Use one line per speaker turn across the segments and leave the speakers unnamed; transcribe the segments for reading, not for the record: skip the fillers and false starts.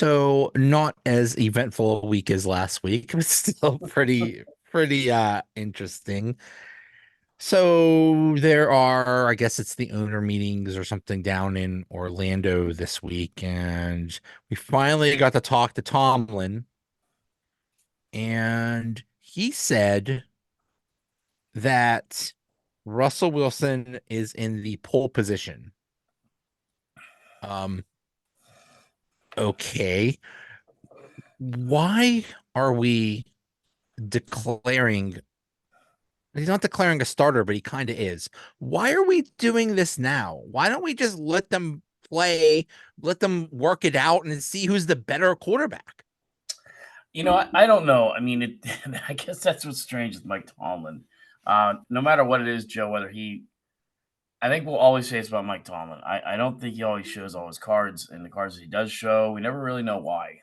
So not as eventful a week as last week, but still pretty interesting. So there are, I guess it's the owner meetings or something down in Orlando this week, and we finally got to talk to Tomlin, and he said that Russell Wilson is in the pole position. Um, okay. Why are we declaring he's not declaring a starter, but he kind of is. Why are we doing this now? Why don't we just let them play, let them work it out and see who's the better quarterback?
I don't know. I mean, I guess that's what's strange with Mike Tomlin. No matter what it is, Joe, I think we'll always say it's about Mike Tomlin. I don't think he always shows all his cards, and the cards that he does show, we never really know why.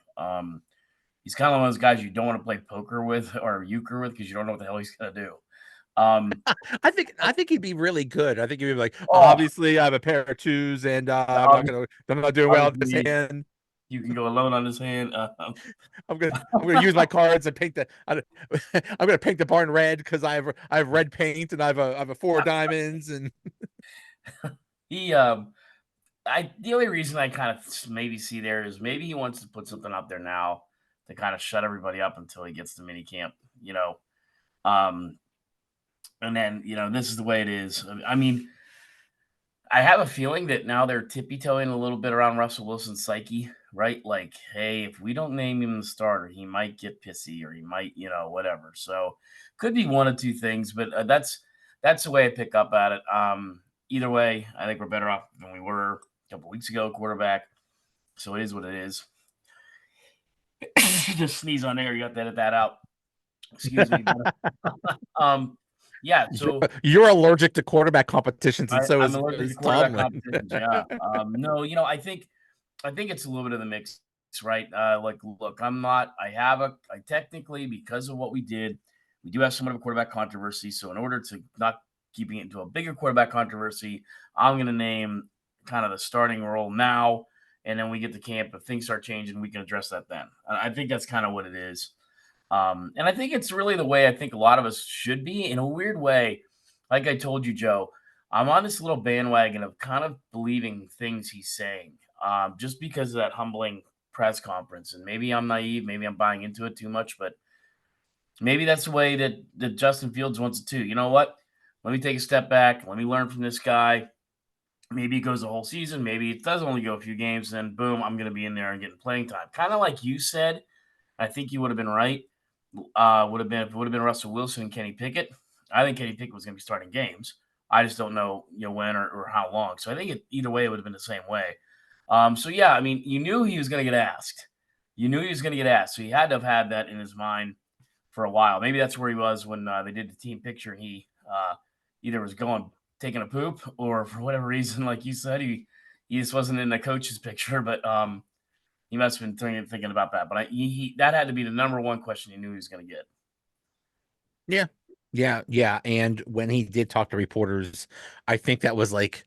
He's kind of one of those guys you don't want to play poker with or euchre with because you don't know what the hell he's going to do. Um,
I think he'd be really good. I think he'd be like,
oh,
obviously I have a pair of twos and
obviously,
I'm not doing well with this hand.
you can go alone on his hand.
I'm gonna use my cards and paint I'm gonna paint the barn red because I have red paint and I have a four diamonds and
he I the only reason I kind of maybe see there is maybe he wants to put something out there now to kind of shut everybody up until he gets to mini camp, Um, and then this is the way it is. I mean, I have a feeling that now they're tippy toeing a little bit around Russell Wilson's psyche, right? Like, hey, if we don't name him the starter, he might get pissy or he might, whatever. So could be one of two things, but that's the way I pick up at it. Either way, I think we're better off than we were a couple weeks ago, quarterback. So it is what it is. Just sneeze on air. You got to edit that out. Excuse me. um, yeah. So
you're allergic to quarterback competitions, and so
I'm allergic to
is
quarterback
Tomlin.
competitions. Yeah. No, I think it's a little bit of the mix, right? Like, look, I technically, because of what we did, we do have somewhat of a quarterback controversy. So in order to not keeping it into a bigger quarterback controversy, I'm going to name kind of the starting role now. And then we get to camp. If things start changing, we can address that then. I think that's kind of what it is. And I think it's really the way I think a lot of us should be in a weird way. Like I told you, Joe, I'm on this little bandwagon of kind of believing things he's saying, just because of that humbling press conference. And maybe I'm naive, maybe I'm buying into it too much, but maybe that's the way that Justin Fields wants it too. You know what? Let me take a step back. Let me learn from this guy. Maybe it goes the whole season. Maybe it does only go a few games. And then boom, I'm going to be in there and getting playing time. Kind of like you said. I think you would have been right. Would have been if it would have been Russell Wilson and Kenny Pickett. I think Kenny Pickett was going to be starting games. I just don't know, when or how long. So I think either way it would have been the same way. So yeah, I mean, you knew he was going to get asked. You knew he was going to get asked, so he had to have had that in his mind for a while. Maybe that's where he was when they did the team picture, and he either was taking a poop, or for whatever reason, like you said, he just wasn't in the coach's picture. But he must have been thinking about that. But that had to be the number one question he knew he was going to get.
Yeah. Yeah, yeah. And when he did talk to reporters, I think that was like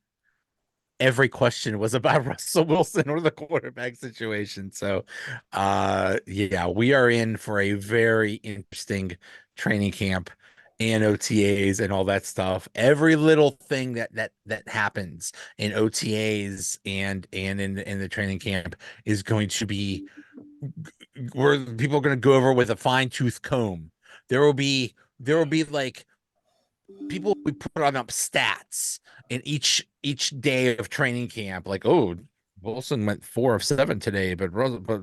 every question was about Russell Wilson or the quarterback situation. So yeah, we are in for a very interesting training camp and OTAs and all that stuff. Every little thing that happens in OTAs and in the training camp is going to be where people are going to go over with a fine-tooth comb. There will be like people we put on up stats in each day of training camp. Like, oh, Wilson went 4 of 7 today, but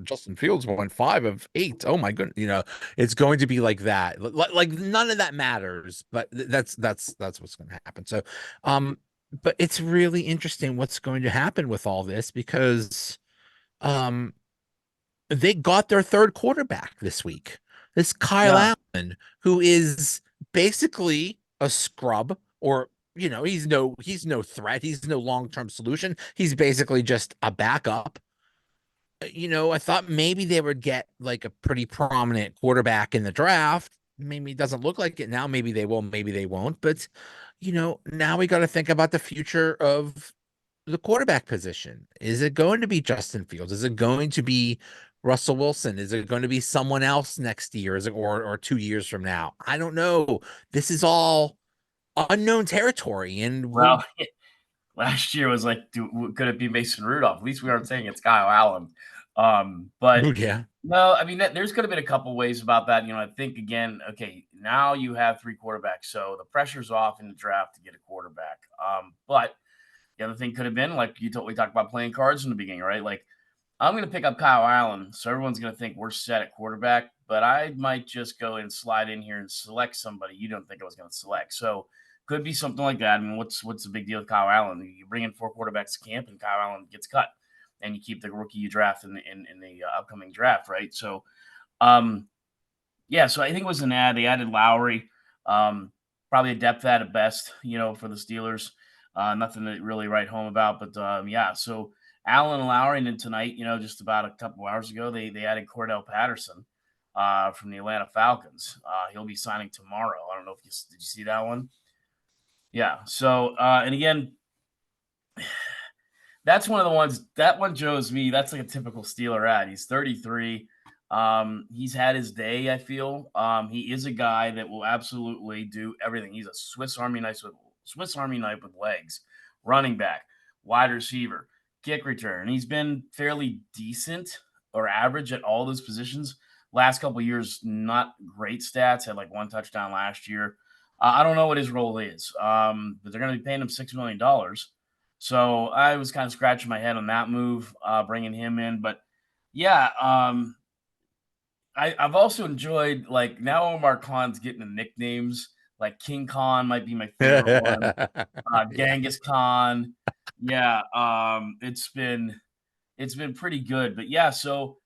Justin Fields went 5 of 8. Oh my goodness, it's going to be like that. Like none of that matters, but that's what's going to happen. So, but it's really interesting what's going to happen with all this because, um, they got their third quarterback this week. This Kyle
Yeah.
Allen, who is basically a scrub, or he's no threat. He's no long-term solution. He's basically just a backup. I thought maybe they would get like a pretty prominent quarterback in the draft. Maybe it doesn't look like it now. Maybe they will, maybe they won't. But now we got to think about the future of the quarterback position. Is it going to be Justin Fields? Is it going to be Russell Wilson? Is it going to be someone else next year? Is it or 2 years from now? I don't know. This is all unknown territory, and we're
Well, last year was like, could it be Mason Rudolph? At least we aren't saying it's Kyle Allen. But
yeah.
no, I mean, there's could have been a couple ways about that. I think again, okay, now you have three quarterbacks, so the pressure's off in the draft to get a quarterback. But the other thing could have been like we talked about playing cards in the beginning, right? Like I'm going to pick up Kyle Allen, so everyone's going to think we're set at quarterback, but I might just go and slide in here and select somebody you don't think I was going to select. So could be something like that. I mean, what's the big deal with Kyle Allen? You bring in four quarterbacks to camp, and Kyle Allen gets cut, and you keep the rookie you draft in the upcoming draft, right? So, yeah. So I think it was an ad. They added Lowry, probably a depth ad at best, for the Steelers. Nothing to really write home about, but yeah. So Allen and Lowry, and then tonight, just about a couple hours ago, they added Cordarrelle Patterson from the Atlanta Falcons. He'll be signing tomorrow. I don't know if did you see that one? Yeah. So and again, that's one of the ones that one shows me. That's like a typical Steeler ad. He's 33. He's had his day, I feel. He is a guy that will absolutely do everything. He's a Swiss Army knife with legs, running back, wide receiver, kick return. He's been fairly decent or average at all those positions. Last couple of years, not great stats. Had like one touchdown last year. I don't know what his role is, but they're going to be paying him $6 million. So I was kind of scratching my head on that move, bringing him in. But yeah, I've also enjoyed like now Omar Khan's getting the nicknames. Like King Khan might be my favorite one.
Yeah.
Genghis Khan. Yeah, it's been pretty good. But yeah, so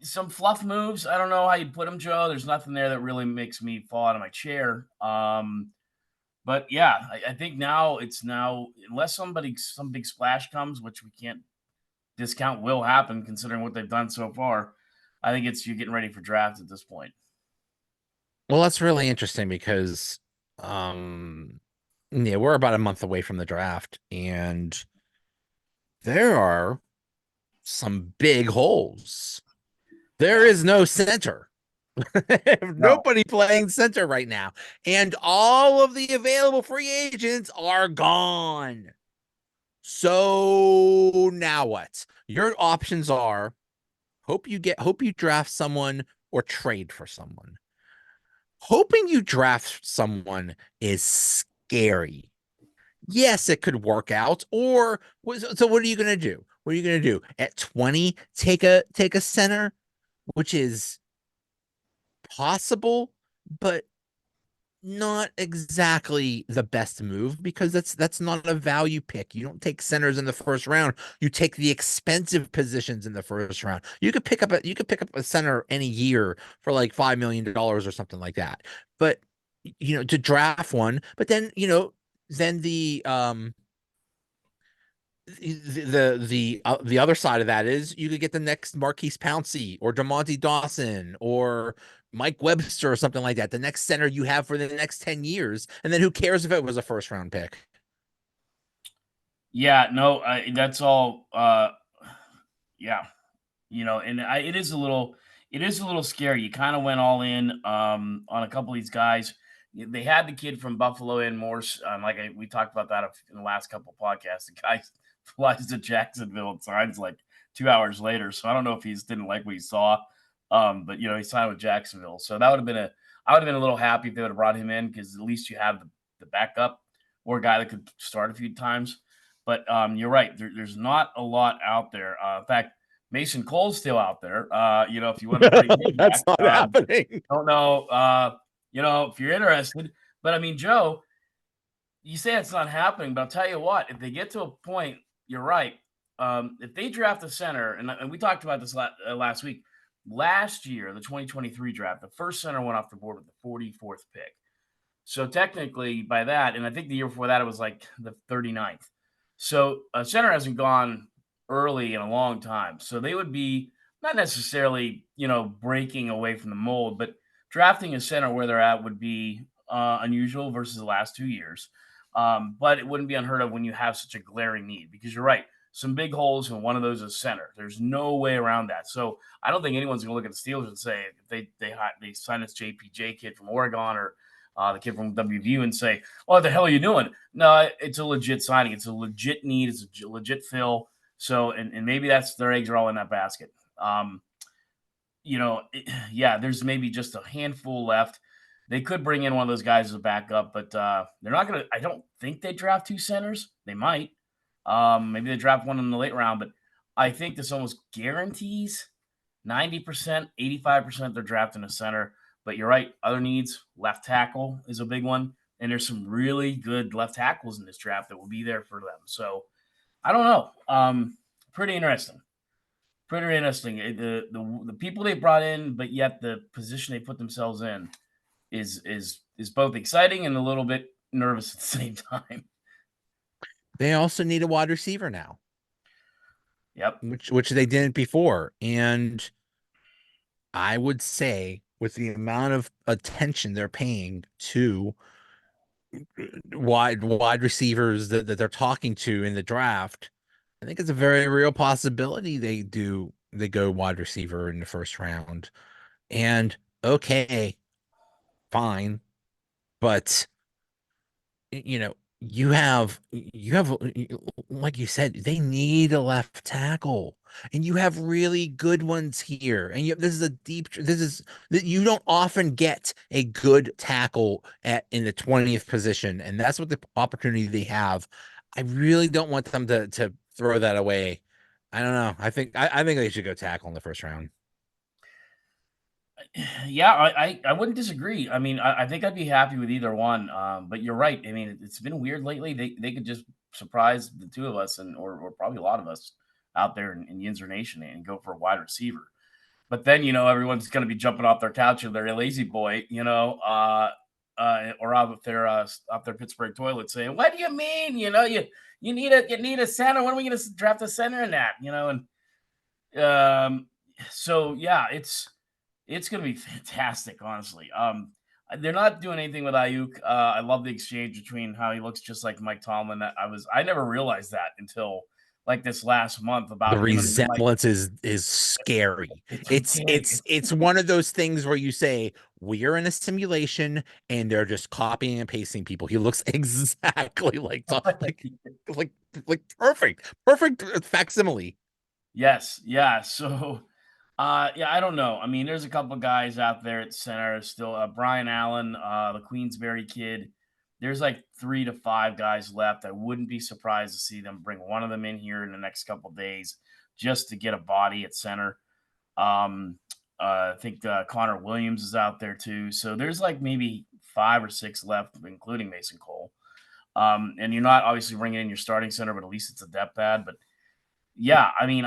some fluff moves. I don't know how you'd put them, Joe. There's nothing there that really makes me fall out of my chair. But yeah, I think now unless some big splash comes, which we can't discount will happen considering what they've done so far. I think it's you getting ready for draft at this point.
Well, that's really interesting because, um, yeah, we're about a month away from the draft, and there are some big holes. There
Yeah.
is no center.
No.
Nobody playing center right now. And all of the available free agents are gone. So now what? Your options are hope you draft someone or trade for someone. Hoping you draft someone is scary. Yes, it could work out. So what are you gonna do? What are you gonna do? At 20, take a center, which is possible, but not exactly the best move because that's not a value pick. You don't take centers in the first round. You take the expensive positions in the first round. You could pick up a center any year for like $5 million or something like that. But to draft one, but then then the other side of that is you could get the next Marquise Pouncey or Demonte Dawson or Mike Webster or something like that. The next center you have for the next 10 years. And then who cares if it was a first round pick?
Yeah, no, that's all. Yeah, and it is a little scary. You kind of went all in on a couple of these guys. They had the kid from Buffalo and Morse. We talked about that in the last couple of podcasts. The guy flies to Jacksonville and signs like 2 hours later. So I don't know if he just didn't like what he saw. But he signed with Jacksonville. So that would have been I would have been a little happy if they would have brought him in because at least you have the backup or a guy that could start a few times. But you're right. There's not a lot out there. In fact, Mason Cole's still out there. If you want to bring him
That's
back,
not happening.
don't know. If you're interested, but I mean, Joe, you say it's not happening, but I'll tell you what, if they get to a point, you're right. If they draft a center, and we talked about this last week, last year, the 2023 draft, the first center went off the board with the 44th pick. So technically, by that, and I think the year before that, it was like the 39th. So a center hasn't gone early in a long time. So they would be not necessarily, breaking away from the mold, but drafting a center where they're at would be unusual versus the last 2 years. But it wouldn't be unheard of when you have such a glaring need, because you're right. Some big holes, and one of those is center. There's no way around that. So I don't think anyone's going to look at the Steelers and say, if they sign this JPJ kid from Oregon, or the kid from WVU, and say, "Oh, what the hell are you doing?" No, it's a legit signing. It's a legit need. It's a legit fill. So, and maybe that's their eggs are all in that basket. Yeah, there's maybe just a handful left. They could bring in one of those guys as a backup, but they're not going to. I don't think they draft two centers. They might. Maybe they draft one in the late round, but I think this almost guarantees 90%, 85% they're drafting a center. But you're right. Other needs, left tackle is a big one. And there's some really good left tackles in this draft that will be there for them. So I don't know. Pretty interesting. Pretty interesting. The people they brought in, but yet the position they put themselves in is both exciting and a little bit nervous at the same time.
They also need a wide receiver now,
Yep.
which they didn't before. And I would say with the amount of attention they're paying to wide receivers that they're talking to in the draft, I think it's a very real possibility they go wide receiver in the first round. And okay, fine, but you know, you have like you said, they need a left tackle, and you have really good ones here. And this is a this is that you don't often get a good tackle in the 20th position, and that's what the opportunity they have. I really don't want them to throw that away. I don't know. I think they should go tackle in the first round.
Yeah, I wouldn't disagree. I mean, I think I'd be happy with either one. But you're right. I mean, it's been weird lately. They could just surprise the two of us, and or probably a lot of us out there in Yinzer Nation, and go for a wide receiver. But then, everyone's going to be jumping off their couch and they're a lazy boy, or out there off their Pittsburgh toilet saying, "What do you mean? You need a center. When are we going to draft a center in that?" And so yeah, it's going to be fantastic, honestly. They're not doing anything with Ayuk. I love the exchange between how he looks just like Mike Tomlin. That I never realized that until like this last month
The
about him and Mike.
resemblance is scary.
It's
It's
uncanny.
it's it's one of those things where you say we're in a simulation and they're just copying and pasting people. He looks exactly like like perfect facsimile.
Yes, yeah. So, yeah, I don't know. I mean, there's a couple guys out there at center still. Brian Allen, the Queensberry kid. There's like 3 to 5 guys left. I wouldn't be surprised to see them bring one of them in here in the next couple days just to get a body at center. I think Connor Williams is out there too. So there's like maybe 5 or 6 left, including Mason Cole. And you're not obviously bringing in your starting center, but at least it's a depth pad. But yeah, I mean,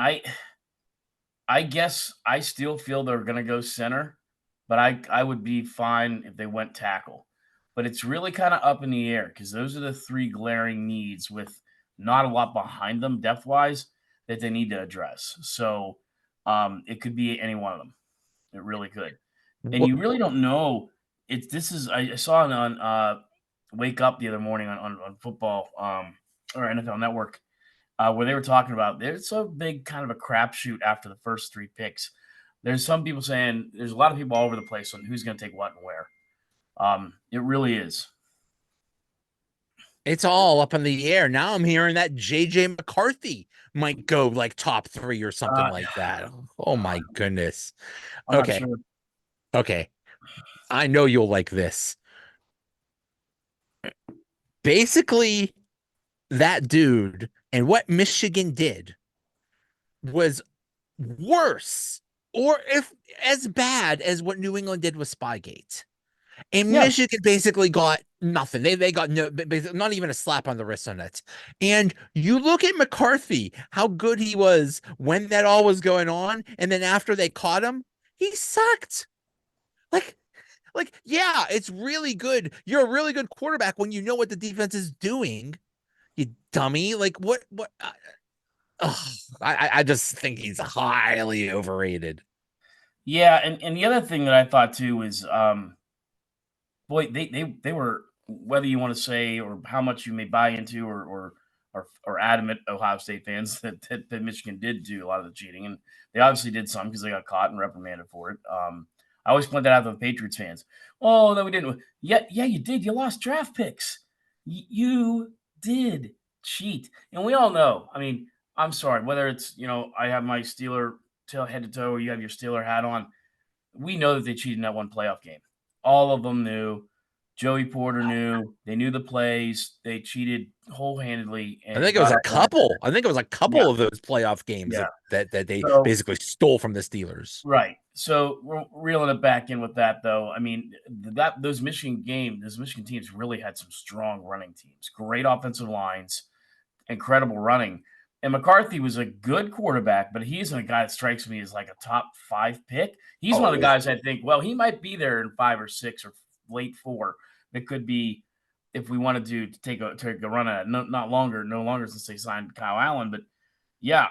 I guess I still feel they're going to go center, but I would be fine if they went tackle. But it's really kind of up in the air because those are the 3 glaring needs with not a lot behind them depth wise that they need to address. So it could be any one of them. It really could. And
What
you really don't know. I saw it on Wake Up the other morning on football or NFL Network, where they were talking about there's a big kind of a crapshoot after the first 3 picks. There's some people saying there's a lot of people all over the place on who's going to take what and where. It really is.
it's all up in the air. Now I'm hearing that JJ McCarthy might go like top 3 or something
Uh,
like that. Oh my goodness.
I'm not
Okay.
sure.
Okay. I know you'll like this. Basically, that dude and what Michigan did was worse or if as bad as what New England did with Spygate. And
Yeah,
Michigan basically got nothing. They got no, basically not even a slap on the wrist on it. And you look at McCarthy, how good he was when that all was going on, and then after they caught him, he sucked. Like, yeah, it's really good. You're a really good quarterback when you know what the defense is doing. You dummy. Like what? I just think he's highly overrated.
yeah, and the other thing that I thought too is, boy, they were whether you want to say or how much you may buy into or adamant Ohio State fans that Michigan did do a lot of the cheating, and they obviously did some because they got caught and reprimanded for it. I always point that out to the Patriots fans. Oh, no, we didn't. Yeah, you did. You lost draft picks. You did cheat, and we all know. I mean, I'm sorry, whether it's I have my Steeler tail head to toe, or you have your Steeler hat on. We know that they cheated in that one playoff game. All of them knew. Joey Porter knew. They knew the plays. They cheated whole-handedly
I
and
think it was
got
a
our guy
couple. I think it was a
Yeah,
couple of those playoff games
yeah.
that they
So
basically stole from the Steelers.
right. So we're reeling it back in with that, though. I mean, those Michigan teams really had some strong running teams, great offensive lines, incredible running. And McCarthy was a good quarterback, but he's a guy that strikes me as like a top 5 pick. He's one of the
Oh,
guys I think, well, he might be there in 5 or 6 or late 4. That could be if we wanted to take a run at it. No longer since they signed Kyle Allen. But yeah,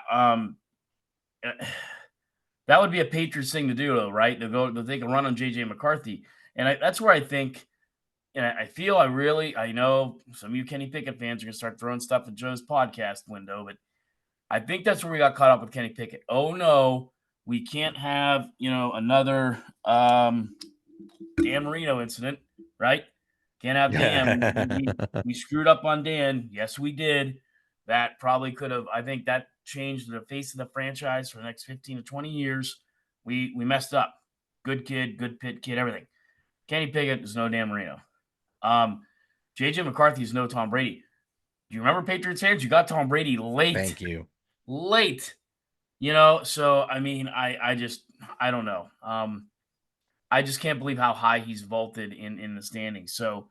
that would be a Patriots thing to do, though, right? To take a run on JJ McCarthy. And that's where I think and I feel I know some of you Kenny Pickett fans are gonna start throwing stuff at Joe's podcast window, but I think that's where we got caught up with Kenny Pickett. Oh no, we can't have another Dan Marino incident, right? Can't have Dan. We screwed up on Dan. Yes, we did. That probably could have. I think that changed the face of the franchise for the next 15 to 20 years. We messed up. Good kid, good pit kid, everything. Kenny Pickett is no Dan Marino. JJ McCarthy is no Tom Brady. Do you remember Patriots fans? You got Tom Brady late,
thank you.
late. So I mean, I don't know. I just can't believe how high he's vaulted in the standings. So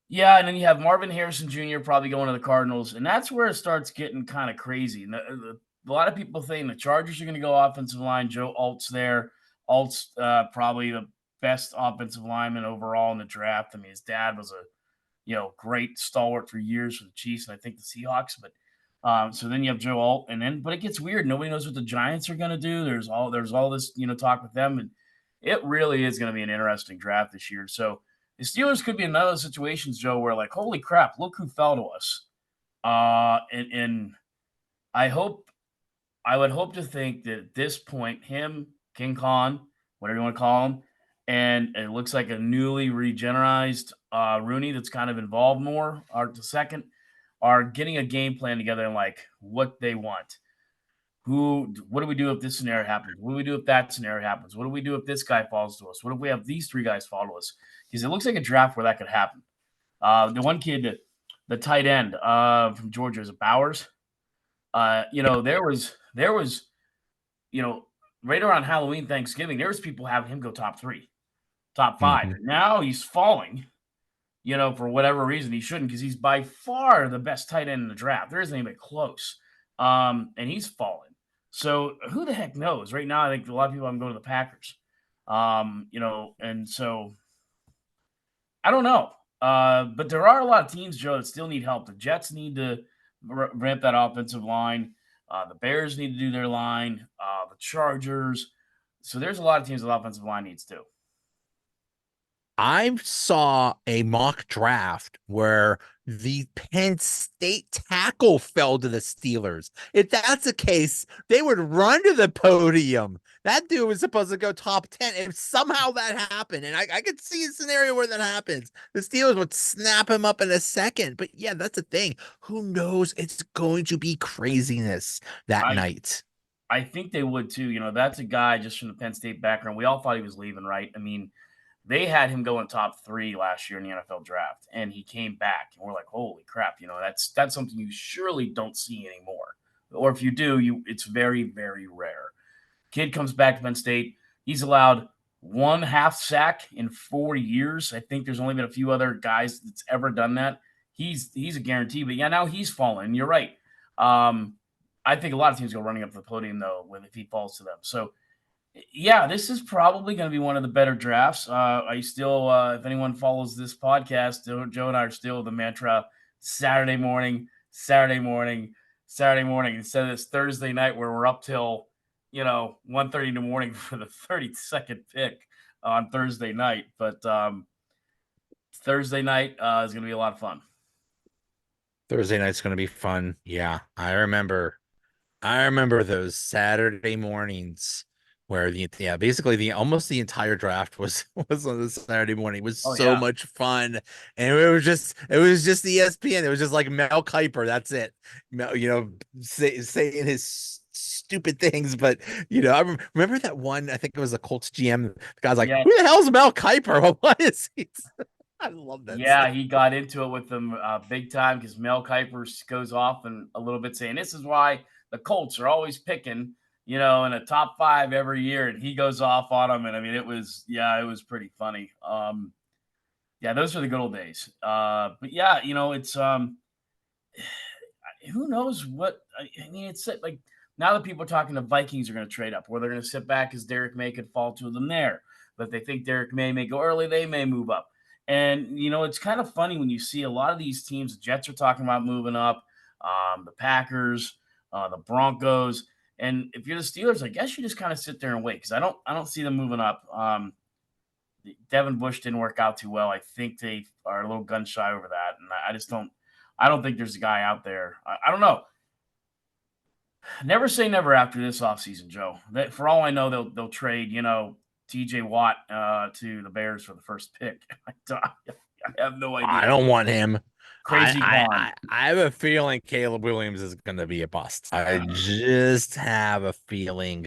yeah, and then you have Marvin Harrison Jr. probably going to the Cardinals, and that's where it starts getting kind of crazy. And a lot of people think the Chargers are going to go offensive line. Joe Alt's there. Alt's probably the best offensive lineman overall in the draft. I mean, his dad was a great stalwart for years for the Chiefs and I think the Seahawks. But so then you have Joe Alt, but it gets weird. Nobody knows what the Giants are going to do. There's all this talk with them, and it really is going to be an interesting draft this year. So the Steelers could be another situations, Joe, where like, holy crap, look who fell to us. And I would hope to think that at this point, him, King Khan, whatever you want to call him, and it looks like a newly regenerized Rooney that's kind of involved more, or the second, are getting a game plan together and like what they want. What do we do if this scenario happens? What do we do if that scenario happens? What do we do if this guy falls to us? What if we have these 3 guys fall to us? Because it looks like a draft where that could happen. The one kid, the tight end from Georgia, is Bowers. There was right around Halloween, Thanksgiving, there was people having him go top 3, top 5.
Mhm.
Now he's falling, for whatever reason. He shouldn't, because he's by far the best tight end in the draft. There isn't anybody close. And he's fallen. So who the heck knows? Right now, I think a lot of people I'm going to the Packers. And so I don't know. But there are a lot of teams, Joe, that still need help. The Jets need to ramp that offensive line. The Bears need to do their line. The Chargers. So there's a lot of teams that offensive line needs too.
I saw a mock draft where the Penn State tackle fell to the Steelers. If that's the case, they would run to the podium. That dude was supposed to go top 10. If somehow that happened, and I could see a scenario where that happens, the Steelers would snap him up in a second. But yeah, that's the thing. Who knows? It's going to be craziness that
I
night.
I think they would too. That's a guy just from the Penn State background. We all thought he was leaving, right? I mean, they had him going top 3 last year in the NFL draft, and he came back, and we're like, holy crap! That's something you surely don't see anymore, or if you do, it's very, very rare. Kid comes back to Penn State. He's allowed 1 half sack in 4 years. I think there's only been a few other guys that's ever done that. He's a guarantee, but yeah, now he's fallen. You're right. I think a lot of teams go running up to the podium though if he falls to them. So yeah, this is probably going to be one of the better drafts. I still, if anyone follows this podcast, Joe and I are still the mantra: Saturday morning, Saturday morning, Saturday morning, instead of this Thursday night where we're up till 1:30 in the morning for the 32nd pick on Thursday night. But Thursday night is going to be a lot of fun.
Thursday night's going to be fun. Yeah, I remember those Saturday mornings where basically the almost the entire draft was was on the Saturday morning. It was
Oh
so
yeah,
much fun. And it was just ESPN. It was just like Mel Kiper. That's it. Saying his stupid things, but remember that one, I think it was the Colts GM. The guy's like,
yeah,
who the hell's Mel Kiper? What is he? I love that
yeah.
stuff.
He got into it with them big time because Mel Kiper goes off and a little bit saying this is why the Colts are always picking, in a top five every year, and he goes off on them. And I mean, it was pretty funny. Yeah, those are the good old days. But yeah, it's who knows what I mean. It's like now that people are talking, the Vikings are going to trade up, where they're going to sit back as Derek May could fall to them there. But if they think Derek may go early, they may move up. And it's kind of funny when you see a lot of these teams. The Jets are talking about moving up, the Packers, the Broncos, and if you're the Steelers, I guess you just kind of sit there and wait because I don't see them moving up. Devin Bush didn't work out too well. I think they are a little gun shy over that, and I just don't. I don't think there's a guy out there. I don't know. Never say never after this offseason, Joe. For all I know, they'll trade, TJ Watt to the Bears for the first pick. I have no
I
idea.
don't want him. I
Crazy
I
Vaughn.
I, I have a feeling Caleb Williams is going to be a bust. I just have a feeling.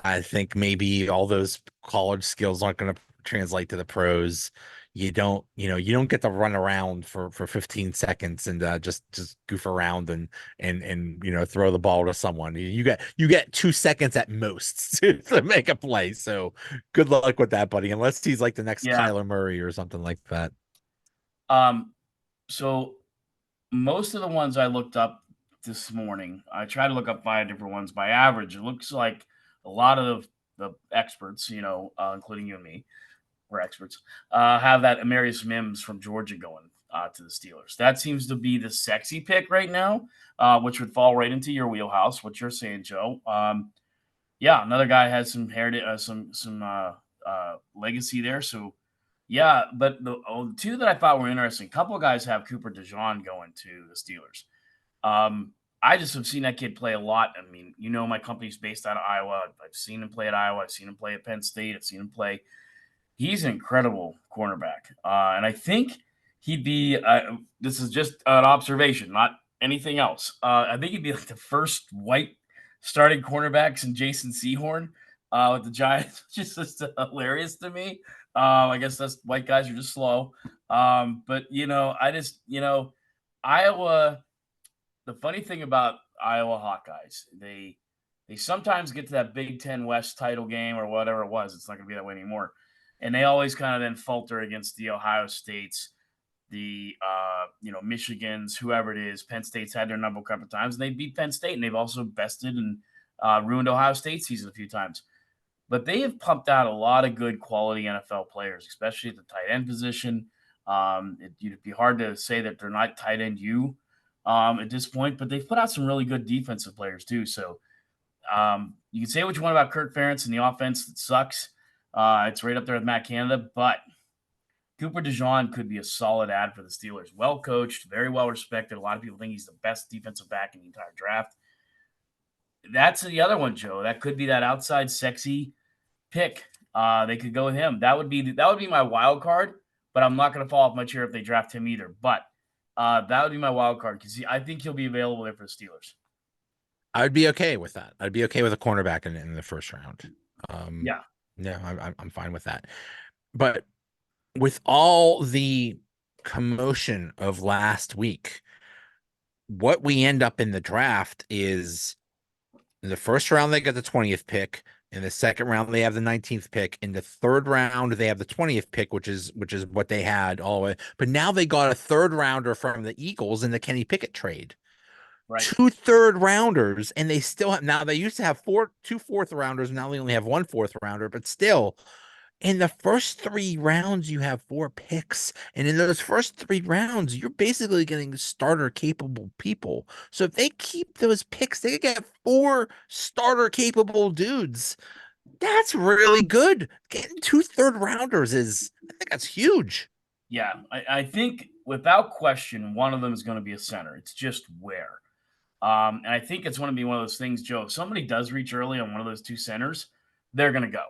I think maybe all those college skills aren't going to translate to the pros. You don't get to run around for 15 seconds and just goof around and throw the ball to someone. You get 2 seconds at most to make a play. So good luck with that, buddy. Unless he's like the next
Yeah.
Kyler Murray or something like that.
Um. So most of the ones I looked up this morning, I tried to look up five different ones by average. It looks like a lot of the experts, including you and me, we're experts, have that Amarius Mims from Georgia going to the Steelers. That seems to be the sexy pick right now, which would fall right into your wheelhouse. What you're saying, Joe? Yeah, another guy has some heritage, some legacy there. So yeah, but the two that I thought were interesting, a couple of guys have Cooper DeJean going to the Steelers. I just have seen that kid play a lot. I mean, my company's based out of Iowa. I've seen him play at Iowa. I've seen him play at Penn State. I've seen him play. He's an incredible cornerback, and I think he'd be. This is just an observation, not anything else. I think he'd be like the first white starting cornerbacks in Jason Sehorn with the Giants, which is just hilarious to me. I guess that's white guys are just slow. But I just Iowa. The funny thing about Iowa Hawkeyes, they sometimes get to that Big Ten West title game or whatever it was. It's not going to be that way anymore, and they always kind of then falter against the Ohio States, the Michigans, whoever it is. Penn State's had their number a couple of times, and they beat Penn State, and they've also bested and ruined Ohio State season a few times. But they have pumped out a lot of good quality NFL players, especially at the tight end position. It'd be hard to say that they're not tight end at this point, but they've put out some really good defensive players too. So you can say what you want about Kirk Ferentz and the offense that sucks. It's right up there with Matt Canada, but Cooper DeJean could be a solid ad for the Steelers. Well coached, very well respected. A lot of people think he's the best defensive back in the entire draft. That's the other one, Joe. That could be that outside sexy pick. They could go with him. That would be my wild card, but I'm not going to fall off my chair if they draft him either. But that would be my wild card because I think he'll be available there for the Steelers.
I'd be okay with that. I'd be okay with a cornerback in the first round. Um,
Yeah.
yeah, I'm fine with that. But with all the commotion of last week, what we end up in the draft is in the first round they get the 20th pick. In the second round they have the 19th pick. In the third round they have the 20th pick, which is what they had all the way. But now they got a third rounder from the Eagles in the Kenny Pickett trade.
Right.
Two third rounders, and they still have now. They used to have two fourth rounders. Now they only have one fourth rounder, but still, in the first 3 rounds, you have 4 picks, and in those first 3 rounds, you're basically getting starter capable people. So if they keep those picks, they could get 4 starter capable dudes. That's really good. Getting two third rounders I think that's huge.
Yeah, I think without question, one of them is going to be a center. It's just where. And I think it's going to be one of those things, Joe. If somebody does reach early on one of those two centers, they're going to go.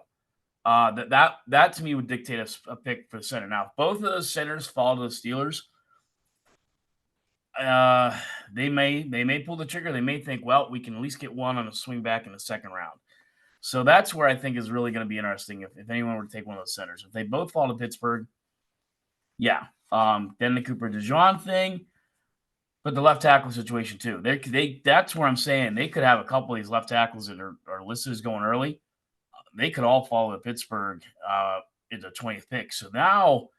That to me would dictate a pick for the center. Now, if both of those centers fall to the Steelers, uh, they may pull the trigger. They may think, well, we can at least get one on a swing back in the second round. So that's where I think is really going to be interesting if anyone were to take one of those centers. If they both fall to Pittsburgh, yeah. Then the Cooper DeJean thing, but the left tackle situation too. That's where I'm saying they could have a couple of these left tackles that are listed as going early. They could all fall to Pittsburgh in the 20th pick. So now,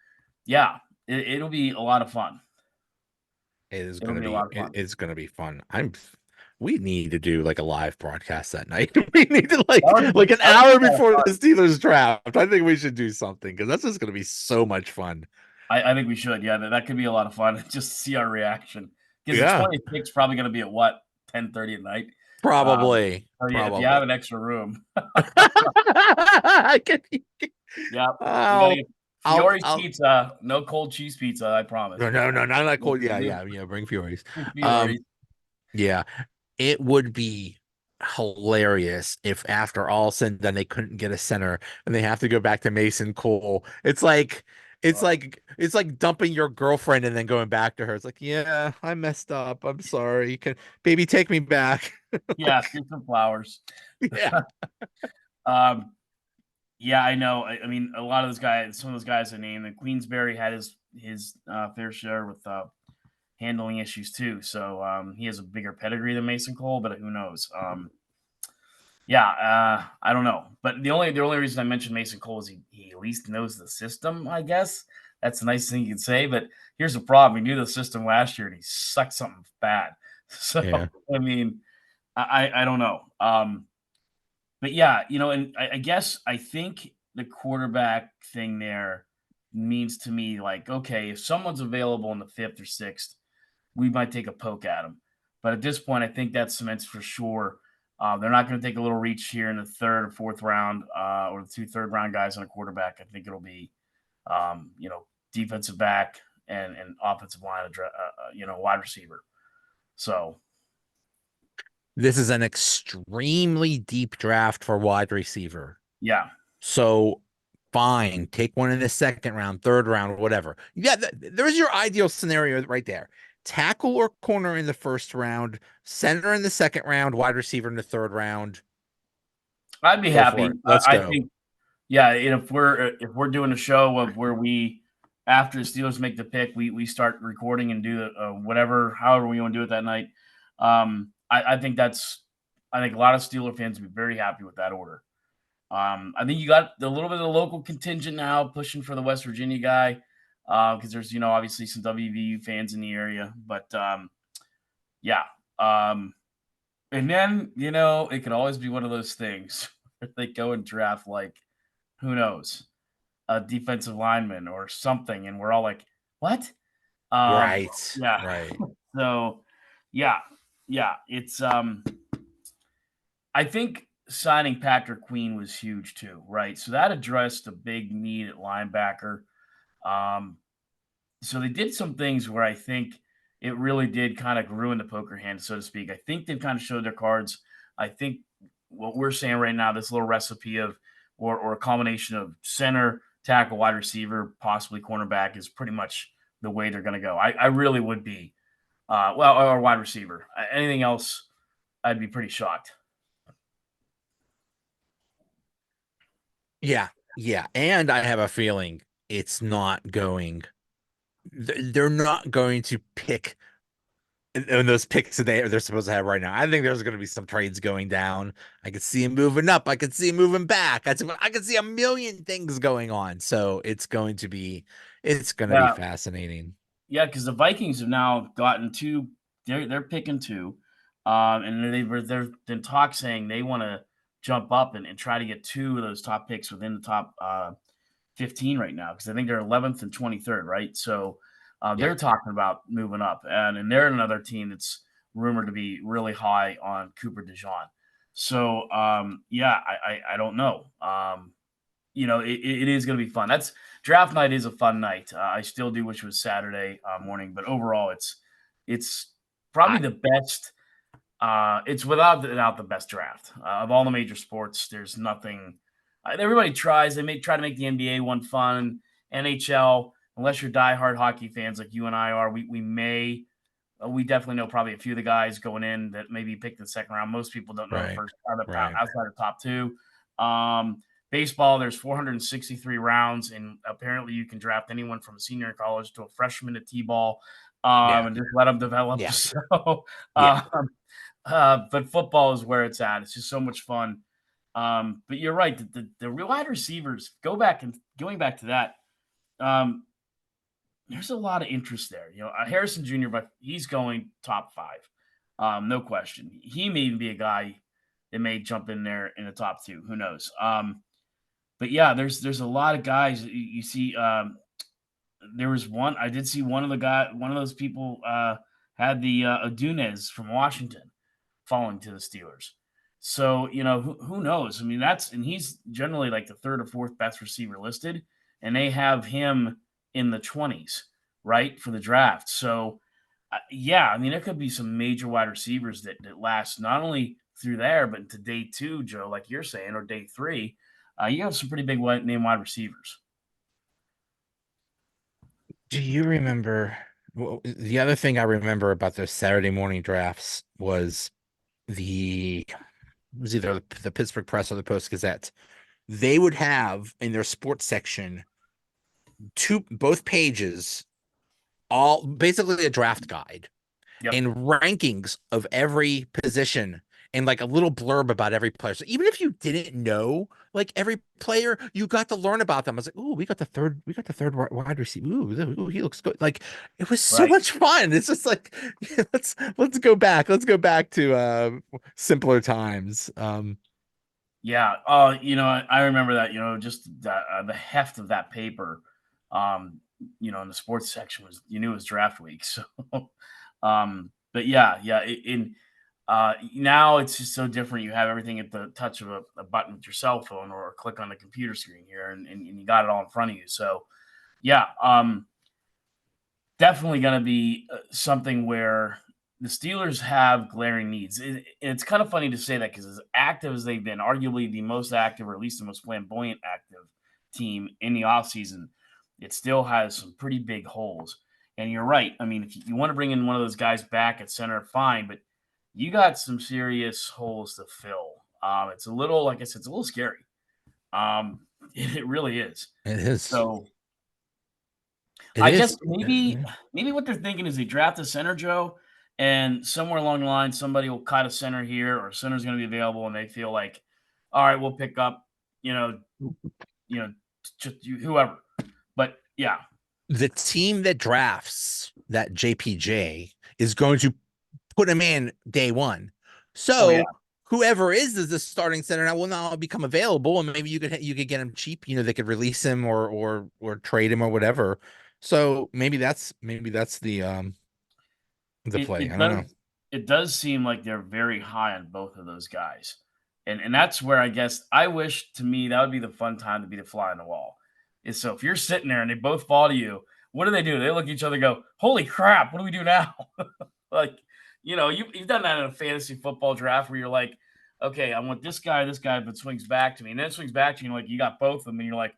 yeah, it'll be a lot of fun.
It is
It'll
gonna
be a
be
lot of fun.
it's gonna be fun. We need to do like a live broadcast that night. We need to
That would
like
be
an hour
kind of
before
fun.
the Steelers draft. I think we should do something because that's just gonna be so much fun.
I think we should. Yeah, that could be a lot of fun. Just see our reaction because the
Yeah,
20th pick's probably going to be at what 10:30 at night.
probably,
So yeah, if you have
probably.
an extra room,
I can,
yeah, we got to
I'll,
get Fiore's
I'll.
pizza. No cold cheese pizza, I promise.
No, no, no, not that
No,
cold. Yeah,
no,
yeah, yeah. Bring Furies.
no
Um,
Fiore's.
yeah, it would be hilarious if after all said and done they couldn't get a center and they have to go back to Mason Cole.
Oh,
it's like dumping your girlfriend and then going back to her. It's like, yeah, I messed up. I'm sorry. Can baby take me back?
yeah,
Like,
here's some flowers.
yeah.
Um, yeah, I know. I mean, a lot of those guys, some of those guys I named, and Queensberry had his fair share with handling issues too. So he has a bigger pedigree than Mason Cole, but who knows? Yeah, I don't know. But the only reason I mentioned Mason Cole is he at least knows the system, I guess. That's a nice thing you can say. But here's the problem. He knew the system last year and he sucked something bad. So
Yeah.
I mean, I don't know. But yeah, and I guess I think the quarterback thing there means to me like, okay, if someone's available in the fifth or sixth, we might take a poke at them. But at this point, I think that cements for sure. They're not going to take a little reach here in the third or fourth round, or the two third round guys on a quarterback. I think it'll be, defensive back and offensive line, wide receiver. So
This is an extremely deep draft for wide receiver.
yeah,
So fine, take one in the second round, third round, whatever. Yeah, there's your ideal scenario right there. Tackle or corner in the first round, center in the second round, wide receiver in the third round.
I'd be
Go for
happy.
it. Let's
I
go.
think, yeah, and if we're doing a show of where we after the Steelers make the pick, we start recording and do whatever, however we want to do it that night. I think I think a lot of Steeler fans would be very happy with that order. I think you got a little bit of the local contingent now pushing for the West Virginia guy because there's obviously some WVU fans in the area, but yeah. And then it could always be one of those things where they go and draft like who knows a defensive lineman or something, and we're all like, what?
Right.
Yeah.
Right.
So yeah, yeah, it's I think signing Patrick Queen was huge too, right? So that addressed a big need at linebacker. Um, so they did some things where I think it really did kind of ruin the poker hand, so to speak. I think they've kind of showed their cards. I think what we're saying right now, this little recipe of or a combination of center, tackle, wide receiver, possibly cornerback is pretty much the way they're going to go. I really would be, or wide receiver. Anything else, I'd be pretty shocked.
Yeah. Yeah. And I have a feeling it's not going, they're not going to pick and those picks that they're supposed to have right now. I think there's going to be some trades going down. I could see him moving up. I could see him moving back. I could see a million things going on. So it's going to be
Yeah,
fascinating.
yeah, because the Vikings have now gotten two. They're picking two, and they're in talk saying they want to jump up and try to get two of those top picks within the top 15 right now because I think they're 11th and 23rd, right? So
Yep.
they're talking about moving up, and they're another team that's rumored to be really high on Cooper DeJean. So yeah, I don't know. it is going to be fun. That's draft night is a fun night. I still do wish it was Saturday morning, but overall, it's probably
I
the best. It's without a doubt the best draft of all the major sports. There's nothing. Everybody tries. They try to make the NBA one fun. NHL, unless you're diehard hockey fans like you and I are, we definitely know probably a few of the guys going in that maybe picked in the second round. Most people don't know the
right,
first or the top
right.
outside of top two. Baseball, there's 463 rounds, and apparently you can draft anyone from a senior in college to a freshman at T-ball,
Yeah,
and just let them develop.
yeah,
So,
yeah.
um, but football is where it's at. It's just so much fun. But you're right. The real wide receivers going back to that. Um, there's a lot of interest there. Harrison Jr., but he's going top five, no question. He may even be a guy that may jump in there in the top two. Who knows? But yeah, there's a lot of guys you see. There was one I did see one of those people had the Adunez from Washington falling to the Steelers. So who knows? I mean, he's generally like the third or fourth best receiver listed, and they have him in the 20s, right, for the draft. So yeah, I mean, there could be some major wide receivers that last not only through there, but into day two, Joe, like you're saying, or day three. You have some pretty big name wide receivers.
Do you remember? Well, the other thing I remember about those Saturday morning drafts was the it was either the Pittsburgh Press or the Post Gazette. They would have in their sports section both pages, all basically a draft guide
Yep.
and rankings of every position and like a little blurb about every player. So even if you didn't know like every player, you got to learn about them. I was like, "Ooh, we got the third wide receiver. Ooh, he looks good." Like it was so
Right.
much fun. It's just like let's go back. Let's go back to simpler times.
Yeah. I remember that. Just the heft of that paper. In the sports section you knew it was draft week. So, but yeah. Now it's just so different. You have everything at the touch of a button with your cell phone or a click on the computer screen here, and you got it all in front of you. So, yeah. Definitely going to be something where the Steelers have glaring needs. It's kind of funny to say that because as active as they've been, arguably the most active or at least the most flamboyant active team in the offseason, it still has some pretty big holes. And you're right. I mean, if you want to bring in one of those guys back at center, fine, but you got some serious holes to fill. It's a little, like I said, it's a little scary. It really is.
It is.
So
It
I guess
is.
maybe what they're thinking is they draft a center, Joe, and somewhere along the line somebody will cut a center here or center's going to be available, and they feel like, all right, we'll pick up, you know, just whoever. But yeah,
The team that drafts that JPJ is going to put him in day one.
oh yeah,
So whoever is the starting center now will now become available, and maybe you could get him cheap. They could release him or trade him or whatever. So maybe that's the
it
play.
it
I don't know.
does it does seem like they're very high on both of those guys, and that's where I guess I wish to me that would be the fun time to be the fly on the wall. Is so if you're sitting there and they both fall to you, what do? They look at each other and go, "Holy crap! What do we do now?" Like, you've done that in a fantasy football draft where you're like, okay, I want this guy, but swings back to me, and then it swings back to you, and like you got both of them, and you're like,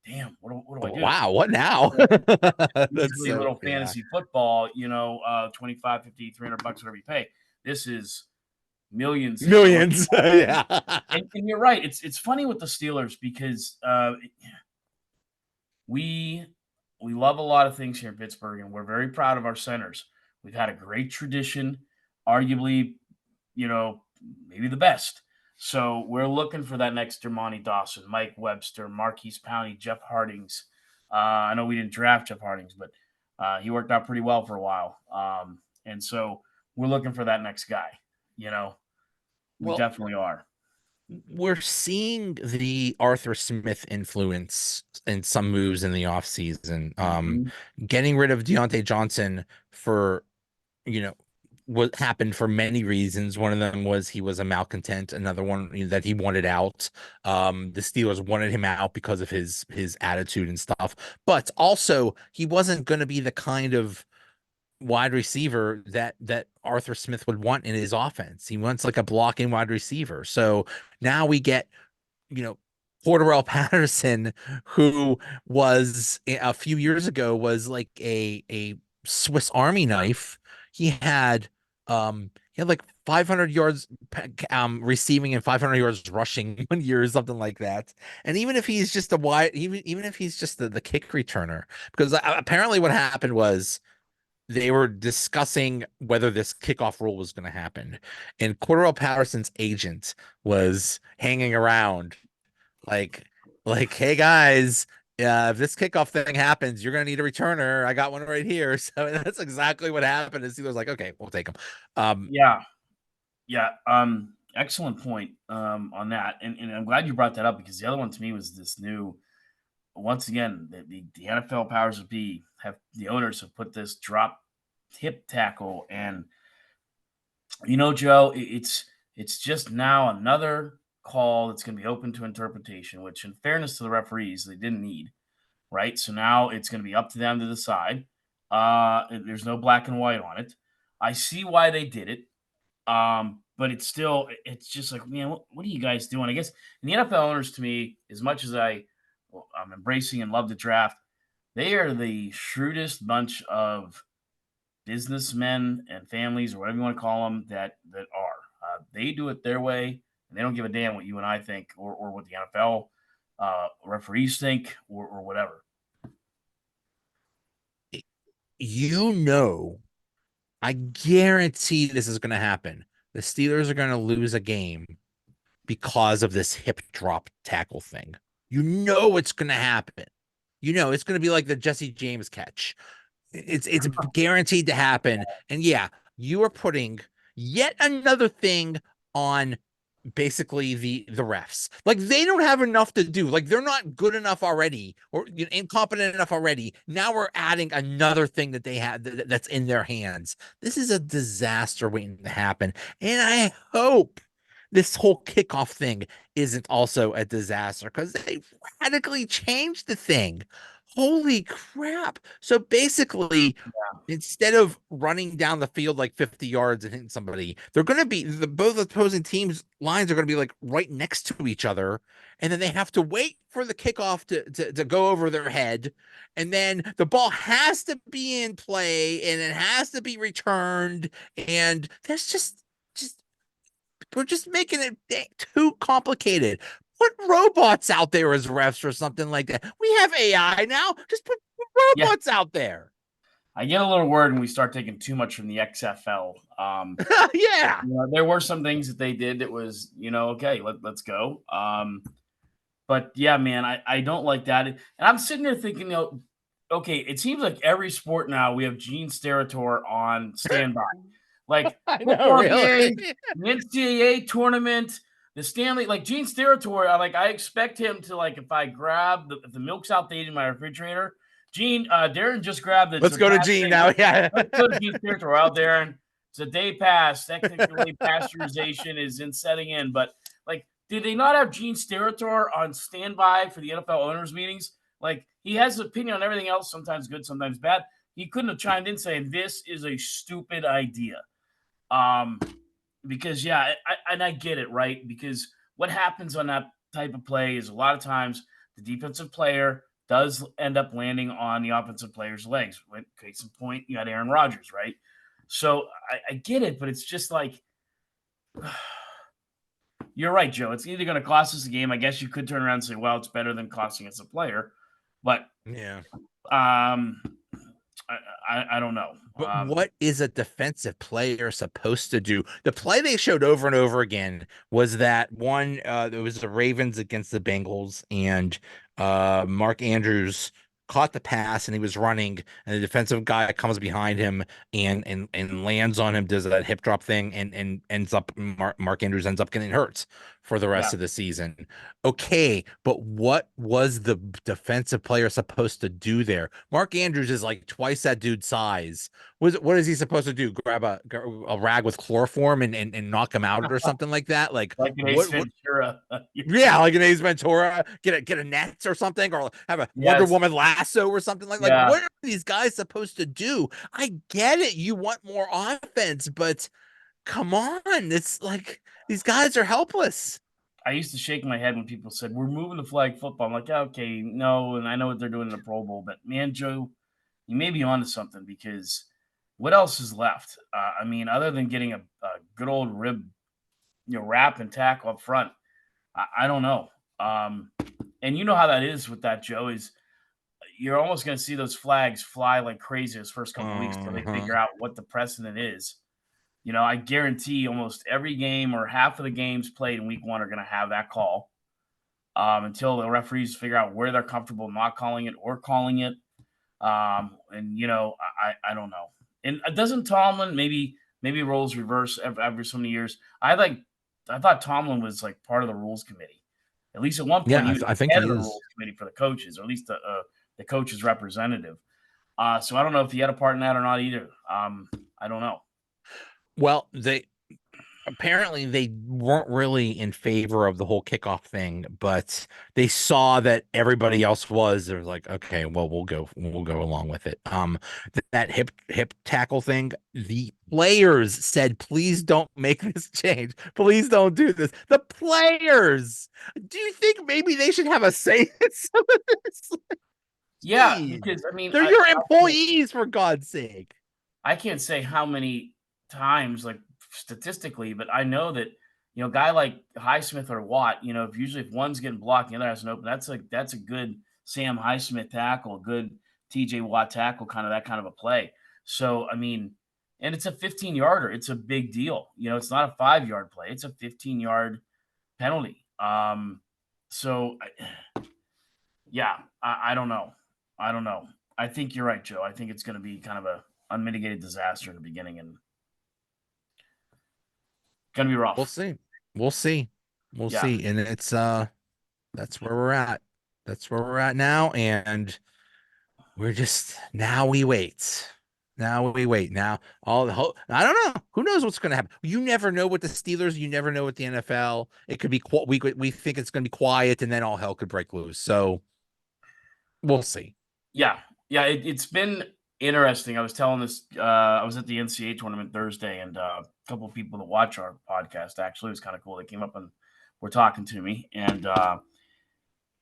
damn, what do I do?
Wow, what now?
So,
That's
usually
so
little
yeah.
fantasy football, 25, 50, $300, whatever you pay. This is millions that you're looking
Millions.
at.
Yeah.
And you're right. It's funny with the Steelers because we we love a lot of things here in Pittsburgh, and we're very proud of our centers. We've had a great tradition, arguably, you know, maybe the best. So we're looking for that next Dermontti Dawson, Mike Webster, Marquise Powney, Jeff Hardings. I know we didn't draft Jeff Hardings, but he worked out pretty well for a while. And so we're looking for that next guy. You know, we
Well,
definitely are.
we're seeing the Arthur Smith influence in some moves in the offseason.
Mhm.
Getting rid of Deontay Johnson for, you know, was happened for many reasons. One of them was he was a malcontent. Another one, that he wanted out. The Steelers wanted him out because of his attitude and stuff. But also, he wasn't going to be the kind of wide receiver that Arthur Smith would want in his offense. He wants like a blocking wide receiver. So now we get, you know, Cordarrelle Patterson, who was a few years ago was like a Swiss Army knife. He had like 500 yards receiving and 500 yards rushing 1 year or something like that. And even if he's just a wide, even if he's just the kick returner, because apparently what happened was they were discussing whether this kickoff rule was going to happen, and Cordarrelle Patterson's agent was hanging around like hey guys, if this kickoff thing happens, you're gonna need a returner. I got one right here. So that's exactly what happened. And Steelers like, okay, we'll take him.
Yeah. Yeah. Excellent point on that. And I'm glad you brought that up because the other one to me was this new, once again, the NFL powers that be have the owners have put this drop hip tackle. And Joe, it's just now another call that's going to be open to interpretation, which in fairness to the referees, they didn't need, right? So now it's going to be up to them to decide. There's no black and white on it. I see why they did it. But it's just like, man, what are you guys doing? I guess and the NFL owners, to me, as much as I'm embracing and love the draft, they are the shrewdest bunch of businessmen and families, or whatever you want to call them, that are. They do it their way, and they don't give a damn what you and I think, or what the NFL referees think, or whatever.
You know, I guarantee this is going to happen. The Steelers are going to lose a game because of this hip drop tackle thing. You know it's going to happen. You know it's going to be like the Jesse James catch. It's guaranteed to happen. And yeah, you are putting yet another thing on basically the refs. Like they don't have enough to do. Like they're not good enough already, or incompetent enough already. Now we're adding another thing that they have that's in their hands. This is a disaster waiting to happen. And I hope this whole kickoff thing isn't also a disaster because they radically changed the thing. Holy crap. So basically, instead of running down the field like 50 yards and hitting somebody, they're going to be both opposing teams' lines are going to be like right next to each other. And then they have to wait for the kickoff to go over their head. And then the ball has to be in play and it has to be returned. And that's just we're just making it too complicated. Put robots out there as refs or something like that. We have AI now. Just put
Yeah,
robots out there.
I get a little worried when we start taking too much from the XFL.
Yeah.
There were some things that they did that was, okay, let's go. But yeah, man, I don't like that. And I'm sitting there thinking, okay, it seems like every sport now we have Gene Steratore on standby. Like
I know,
football
really.
game, the NCAA tournament, the Stanley, like Gene Steratore, I expect him to, like, if I grab if the milk's outdated in my refrigerator, Gene, Darren just grabbed it.
Let's go to Gene now. Yeah.
Let's go to Gene Steratore out there. And it's a day past. Technically, pasteurization is in setting in. But, like, did they not have Gene Steratore on standby for the NFL owners' meetings? Like, he has an opinion on everything else, sometimes good, sometimes bad. He couldn't have chimed in saying, this is a stupid idea. Because, yeah, I get it, right? Because what happens on that type of play is a lot of times the defensive player does end up landing on the offensive player's legs. Case in point, you had Aaron Rodgers, right? So I get it, but it's just like, you're right, Joe. It's either going to cost us a game. I guess you could turn around and say, well, it's better than costing us a player. But
Yeah.
I don't know.
But what is a defensive player supposed to do? The play they showed over and over again was that one, it was the Ravens against the Bengals, and Mark Andrews caught the pass and he was running, and the defensive guy comes behind him and lands on him, does that hip drop thing, and ends up Mark Andrews ends up getting hurt for the
Yeah.
rest of the season. Okay, but what was the defensive player supposed to do there? Mark Andrews is like twice that dude's size. What is he supposed to do? Grab a rag with chloroform and knock him out or something like that? Like
Like an Ace
what
Ventura. You're
yeah,
saying.
like an Ace Ventura, get a net or something, or have a Wonder
Yes.
Woman lasso or something like
Yeah.
what are these guys supposed to do? I get it, you want more offense, but come on, it's like these guys are helpless.
I used to shake my head when people said, "We're moving to flag football." I'm like, "Yeah, okay, no," and I know what they're doing in the Pro Bowl, but man, Joe, you may be onto something because what else is left? I mean, other than getting a good old rib, wrap and tackle up front, I don't know. And you know how that is with that, Joe, is you're almost going to see those flags fly like crazy this first couple of weeks till they
Uh-huh.
figure out what the precedent is. I guarantee almost every game or half of the games played in week one are going to have that call until the referees figure out where they're comfortable not calling it or calling it. And I don't know. And doesn't Tomlin maybe roles reverse every so many years? I thought Tomlin was like part of the rules committee. At least at one point,
Yeah,
he was
I think
head
he
of the
is.
rules committee for the coaches, or at least the coach's representative. So I don't know if he had a part in that or not either. I don't know.
Well, they apparently they weren't really in favor of the whole kickoff thing, but they saw that everybody else was. They're like, okay, well, we'll go along with it. That hip tackle thing, the players said, please don't make this change. Please don't do this. The players, do you think maybe they should have a say in some of this?
Yeah,
Jeez.
because I mean,
They're your employees, for God's sake.
I can't say how many times, like statistically, but I know that guy like Highsmith or Watt, if usually if one's getting blocked, the other has an open. That's a good Sam Highsmith tackle, a good TJ Watt tackle, kind of that kind of a play. So I mean, and it's a 15-yarder. It's a big deal. It's not a 5-yard play. It's a 15-yard penalty. So yeah, I don't know. I don't know. I think you're right, Joe. I think it's going to be kind of a unmitigated disaster in the beginning and going to be
We'll
rough.
see. We'll see. We'll
Yeah.
see. And it's that's where we're at. That's where we're at now. And we're just now we wait. Now we wait. Now all the whole I don't know. Who knows what's gonna happen? You never know with the Steelers, you never know with the NFL. It could be we think it's gonna be quiet and then all hell could break loose. So we'll see.
Yeah. Yeah. It's been interesting. I was telling this, I was at the NCAA tournament Thursday, and a couple of people that watch our podcast actually, it was kind of cool. They came up and were talking to me, and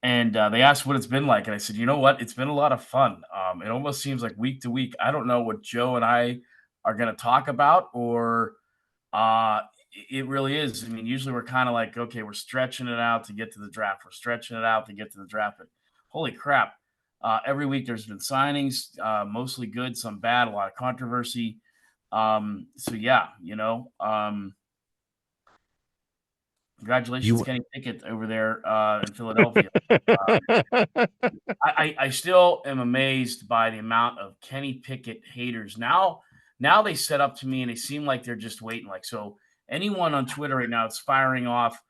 they asked what it's been like. And I said, you know what? It's been a lot of fun. It almost seems like week to week. I don't know what Joe and I are going to talk about, or uh, it really is. I mean, usually we're kind of like, okay, we're stretching it out to get to the draft. We're stretching it out to get to the draft. But holy crap. Every week there's been signings, mostly good, some bad, a lot of controversy. So yeah, congratulations,
You
Kenny Pickett over there in Philadelphia. I still am amazed by the amount of Kenny Pickett haters. Now they set up to me and they seem like they're just waiting. Like, so anyone on Twitter right now is firing off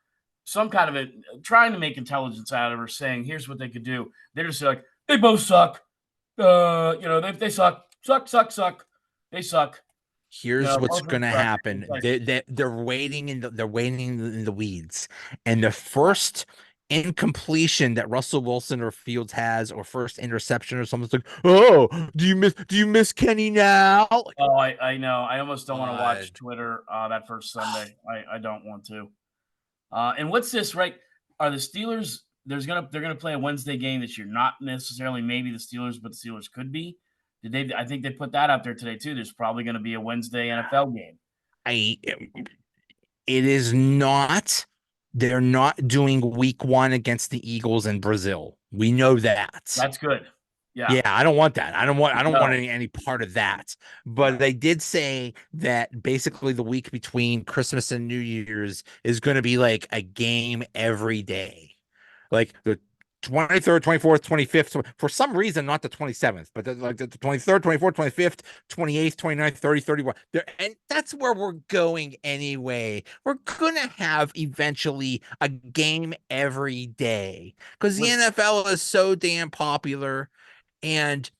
some kind of trying to make intelligence out of her, saying here's what they could do. They're just like, they both suck. They suck, suck. They suck.
Here's what's
Both of them
gonna
suck.
happen.
It's like,
They're waiting in the weeds, and the first incompletion that Russell Wilson or Fields has, or first interception or something, it's like, oh, do you miss Kenny now? Like,
oh, I know. I almost don't want to watch
God.
Twitter that first Sunday. I don't want to. And what's this, right? Are the Steelers they're gonna play a Wednesday game this year? Not necessarily maybe the Steelers, but the Steelers could be. I think they put that out there today too. There's probably gonna be a Wednesday NFL game.
I it is not. They're not doing week one against the Eagles in Brazil. We know that.
That's good. Yeah.
Yeah, I don't want that. I don't want
No.
any part of that. But
No.
they did say that basically the week between Christmas and New Year's is going to be like a game every day. Like the 23rd, 24th, 25th. For some reason, not the 27th, but like the 23rd, 24th, 25th, 28th, 29th, 30, 31. And that's where we're going anyway. We're going to have eventually a game every day because the
With
NFL is so damn popular. And,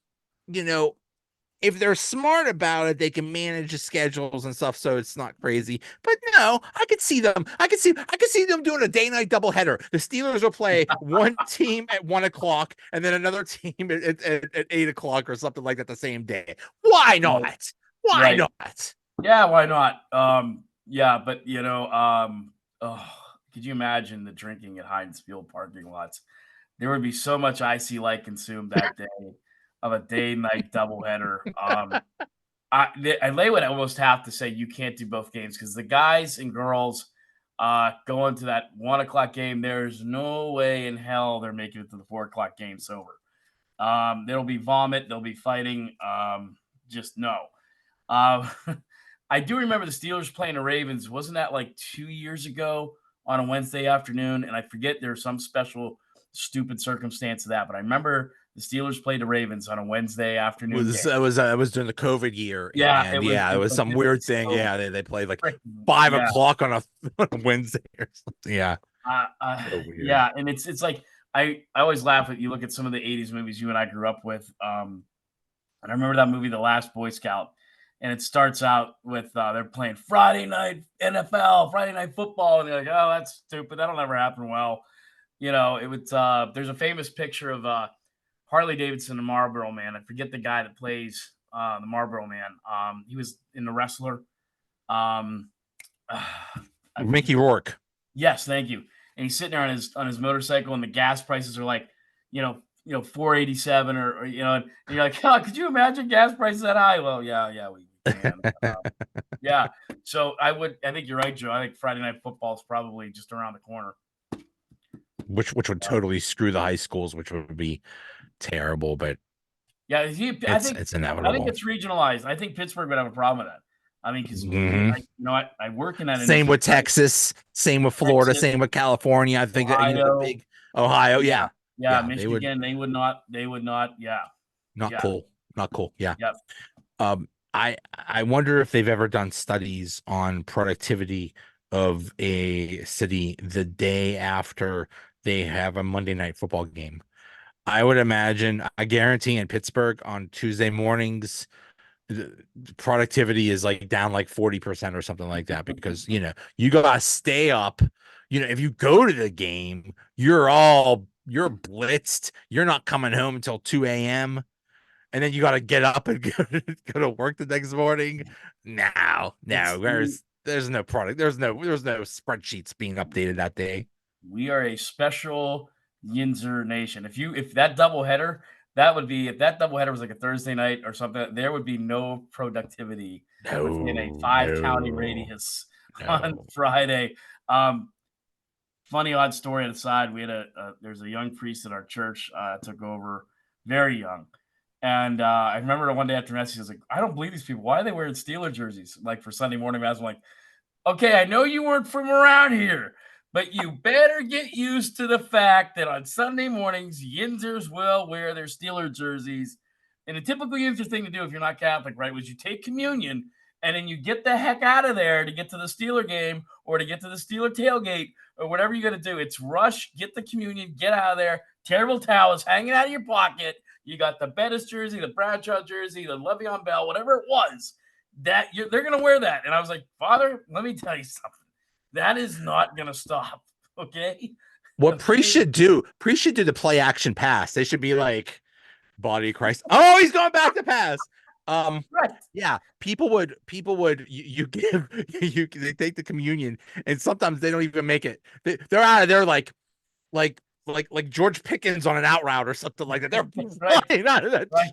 you know, if they're smart about it, they can manage the schedules and stuff so it's not crazy. But no, I could see them. I could see them doing a day-night doubleheader. The Steelers will play one team at 1 o'clock and then another team at 8 o'clock or something like that the same day. Why
right,
not? Why
right.
not?
Yeah, why not? Yeah, but oh, could you imagine the drinking at Heinz Field parking lots? There would be so much icy light consumed that day of a day-night doubleheader. They would almost have to say you can't do both games because the guys and girls going to that 1 o'clock game, there's no way in hell they're making it to the 4 o'clock game sober. There'll be vomit, there'll be fighting. Just no. Um, I do remember the Steelers playing the Ravens. Wasn't that like 2 years ago on a Wednesday afternoon? And I forget there's some special stupid circumstance of that, but I remember the Steelers played the Ravens on a Wednesday afternoon game.
It was during the COVID year,
Yeah,
and yeah, it was some weird thing.
so
Yeah, they played like
freaking,
five
yeah.
o'clock on a Wednesday or something. Yeah, so weird.
Yeah, and it's like I always laugh at you look at some of the 80s movies you and I grew up with. And I remember that movie, The Last Boy Scout, and it starts out with they're playing Friday night NFL, Friday night football, and they're like, oh, that's stupid. That'll never happen. Well, it was there's a famous picture of Harley Davidson and Marlboro Man. I forget the guy that plays the Marlboro Man. He was in The Wrestler. Um,
Mickey Rourke.
Yes, thank you. And he's sitting there on his motorcycle, and the gas prices are like, 487 or and you're like, oh, could you imagine gas prices that high? Well, yeah, we can. Yeah. So I think you're right, Joe. I think Friday Night Football is probably just around the corner.
Which would totally screw the high schools, which would be terrible, but
yeah, I think
it's inevitable.
it's regionalized. I think Pittsburgh would have a problem with that. I mean, because I work in that.
Same with Texas, same with Florida, same with California. I think
Ohio,
that the big Ohio, yeah,
Michigan, they would not. Yeah,
not cool, not cool. Yeah.
Yep.
I wonder if they've ever done studies on productivity of a city the day after they have a Monday night football game. I would imagine, I guarantee in Pittsburgh on Tuesday mornings, productivity is like down like 40% or something like that because you gotta stay up. If you go to the game, you're blitzed. You're not coming home until 2 a.m. and then you got to get up and go to work the next morning. No, there's no product. There's no spreadsheets being updated that day.
We are a special Yinzer nation. If that doubleheader, if that doubleheader was like a Thursday night or something, there would be no productivity within a 5-county radius on Friday. Funny odd story aside, we had there's a young priest at our church took over, very young. And I remember one day after Messi, he was like, I don't believe these people. Why are they wearing Steeler jerseys? Like for Sunday morning mass. I'm like, okay, I know you weren't from around here, but you better get used to the fact that on Sunday mornings, Yinzers will wear their Steeler jerseys. And the typical Yinzer thing to do if you're not Catholic, right, was you take communion and then you get the heck out of there to get to the Steeler game or to get to the Steeler tailgate or whatever you got to do. It's rush, get the communion, get out of there. Terrible towels hanging out of your pocket. You got the Bettis jersey, the Bradshaw jersey, the Le'Veon Bell, whatever it was. They're going to wear that. And I was like, Father, let me tell you something. That is not going to stop. Okay.
What Priest should do the play action pass. They should be like, body of Christ. Oh, he's going back to pass.
Right.
Yeah, people would you give they take the communion and sometimes they don't even make it. They're out of there like George Pickens on an out route or something like that. They're flying out of that.
Right.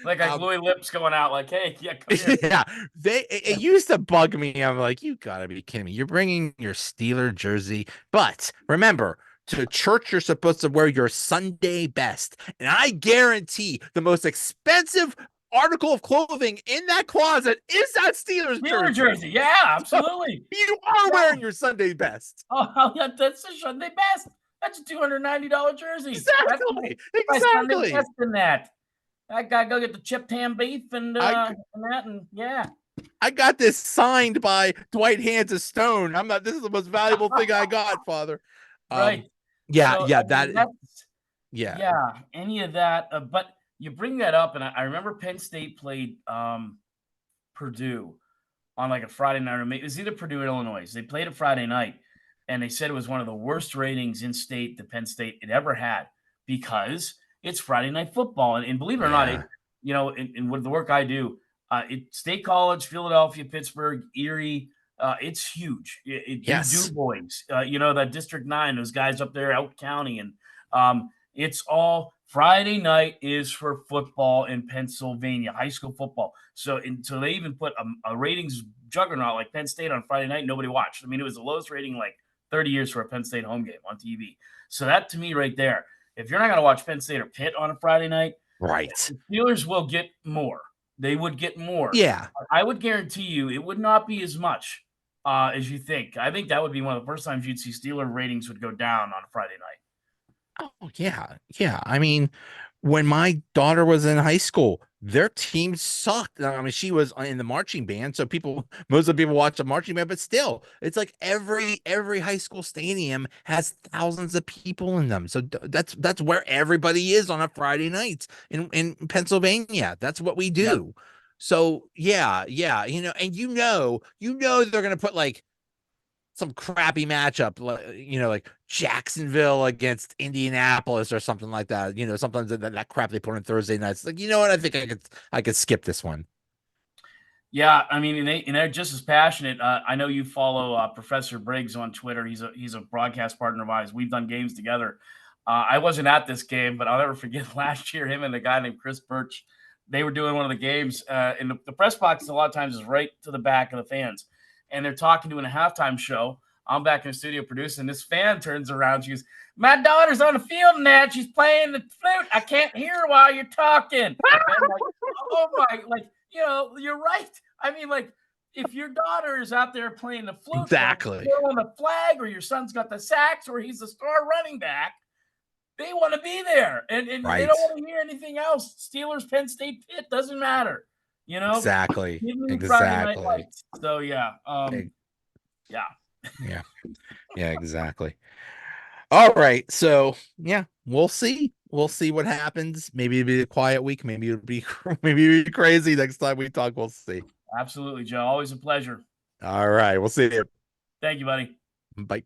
Like Louis Lips going out like, hey, yeah, come here.
Yeah, it used to bug me. I'm like, you gotta be kidding me. You're bringing your Steeler jersey, but remember, to church you're supposed to wear your Sunday best, and I guarantee the most expensive article of clothing in that closet is that Steeler
jersey. Yeah, absolutely.
So you are wearing your Sunday best.
Oh, yeah, that's the Sunday best. That's a $290 jersey. That's
Exactly.
my Sunday
Exactly.
best in that. I gotta go get the chipped ham beef
I
and that, and yeah.
I got this signed by Dwight Hands of Stone. I'm not. This is the most valuable thing I got, Father. Um,
Right.
yeah,
So,
yeah,
I mean, that's
yeah,
yeah, any of that, but you bring that up, and I remember Penn State played, Purdue on, like, a Friday night, or it was either Purdue or Illinois. They played it Friday night, and they said it was one of the worst ratings in state that Penn State had ever had because it's Friday night football, and believe it or not,
yeah,
in with the work I do, State College, Philadelphia, Pittsburgh, Erie, it's huge. Du
yes,
Bois, that District 9, those guys up there out county, and it's all Friday night is for football in Pennsylvania, high school football. So they even put a ratings juggernaut like Penn State on Friday night. Nobody watched. I mean, it was the lowest rating in like 30 years for a Penn State home game on TV. So that to me right there, if you're not going to watch Penn State or Pitt on a Friday night,
right,
the Steelers will get more. They would get more.
yeah.
I would guarantee you it would not be as much as you think. I think that would be one of the first times you'd see Steeler ratings would go down on a Friday night.
Oh yeah, yeah. I mean, when my daughter was in high school, their team sucked. I mean, she was in the marching band, so most of the people watch the marching band, but still, it's like every high school stadium has thousands of people in them. So that's where everybody is on a Friday night in Pennsylvania. That's what we
Yep.
do. So yeah, yeah, and they're gonna put like some crappy matchup, like Jacksonville against Indianapolis or something like that. Sometimes that crap they put on Thursday nights. Like, you know what? I think I could skip this one.
Yeah, I mean, and they're just as passionate. I know you follow Professor Briggs on Twitter. He's a broadcast partner of ours. We've done games together. I wasn't at this game, but I'll never forget last year. Him and a guy named Chris Birch, they were doing one of the games, and the press box a lot of times is right to the back of the fans, and they're talking doing a halftime show. I'm back in the studio producing. This fan turns around. She goes, "My daughter's on the field now. She's playing the flute. I can't hear her while you're talking." And I'm like, oh my, like, you're right. I mean, like, if your daughter is out there playing the flute or
Exactly.
on the flag, or your son's got the sax, or he's the star running back, they want to be there, and they don't
Right.
want to hear anything else. Steelers, Penn State, Pitt doesn't matter. You know,
Exactly.
give me Friday Night
Exactly.
Lights. So yeah,
E-
yeah,
Yeah. Yeah, exactly. All right. So yeah, we'll see. We'll see what happens. Maybe it'll be a quiet week. Maybe it'll be maybe it'll be crazy next time we talk. We'll see.
absolutely, Joe. Always a pleasure.
All right. We'll see you.
Thank you, buddy.
Bye.